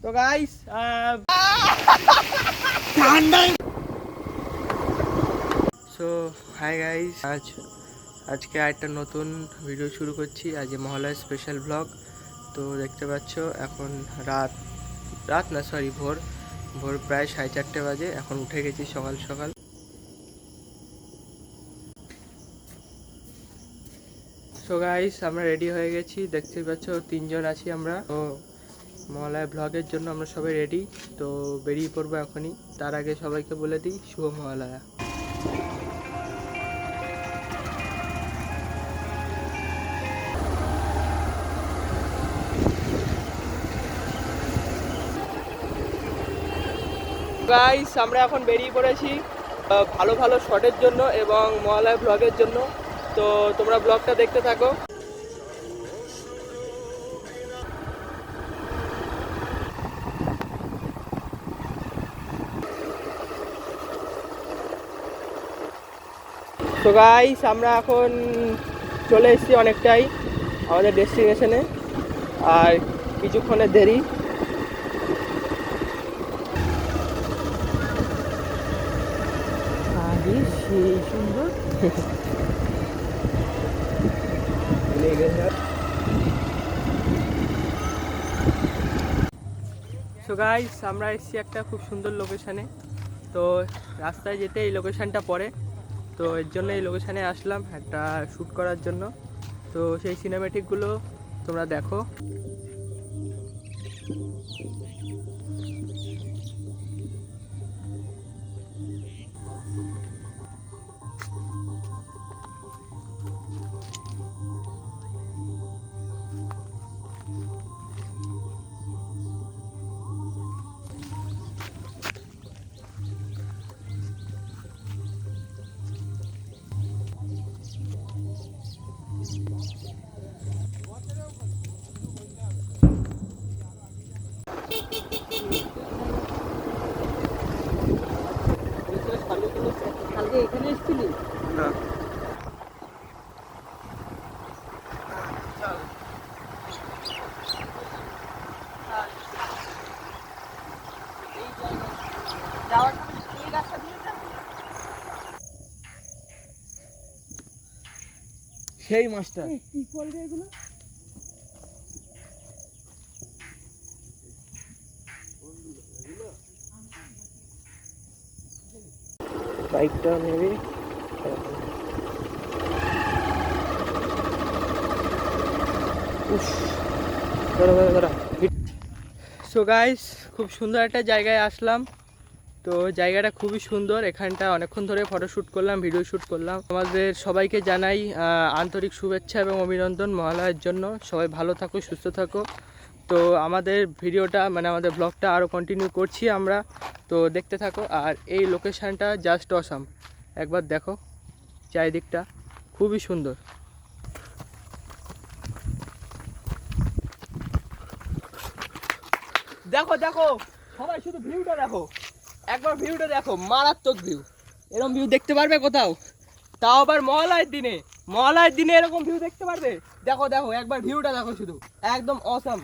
তো guys so hi guys, আজকে একটা নতুন ভিডিও শুরু করছি। আজ মহালয়া স্পেশাল ব্লগ। তো দেখতে পাচ্ছ এখন রাত না সরি ভোর প্রায় 4:30 বাজে। এখন উঠে গেছি সকাল সকাল। সো গাইস আমরা রেডি হয়ে গেছি, দেখতে পাচ্ছ 3জন আছি আমরা। তো মহালয়া ব্লগের জন্য আমরা সবাই রেডি, তো বেরিয়ে পড়বো এখনই। তার আগে সবাইকে বলে দিই শুভ মহালয়া। গাইস আমরা এখন বেরিয়ে পড়েছি ভালো ভালো শটের জন্য এবং মহালয়া ব্লগের জন্য। তো তোমরা ব্লগটা দেখতে থাকো। তো গাইস আমরা এখন চলে এসেছি অনেকটাই আমাদের ডেস্টিনেশনে, আর কিছুক্ষণের দেরি। সেই সুন্দর সো গাইস আমরা এসেছি একটা খুব সুন্দর লোকেশানে। তো রাস্তায় যেতে এই লোকেশানটা পড়ে, তো এর জন্য এই লোকেশানে আসলাম একটা শ্যুট করার জন্য। তো সেই সিনেমেটিকগুলো তোমরা দেখো। কালকে এখানে এসেছিলি? না। সেই মাছটা কি ফল রে এগুলো? বাইকটা নেবে। সো গাইস খুব সুন্দর একটা জায়গায় আসলাম। তো জায়গাটা খুবই সুন্দর, এখানটা অনেকক্ষণ ধরে ফটোশ্যুট করলাম, ভিডিও শ্যুট করলাম। আমাদের সবাইকে জানাই আন্তরিক শুভেচ্ছা এবং অভিনন্দন মহালয়ার জন্য। সবাই ভালো থাকো, সুস্থ থাকো। তো আমাদের ভিডিওটা মানে আমাদের ব্লগটা আরও কন্টিনিউ করছি আমরা, তো দেখতে থাকো। আর এই লোকেশানটা জাস্ট অসাম, একবার দেখো চারিদিকটা খুবই সুন্দর। দেখো দেখো সবাই শুধু ভিউটা দেখো, একবার ভিউটা দেখো, মারাত্মক ভিউ। এরকম ভিউ দেখতে পারবে কোথাও? তাও আবার মহালয়ার দিনে এরকম ভিউ দেখতে পারবে? দেখো দেখো একবার ভিউটা দেখো, শুধু একদম অসাম।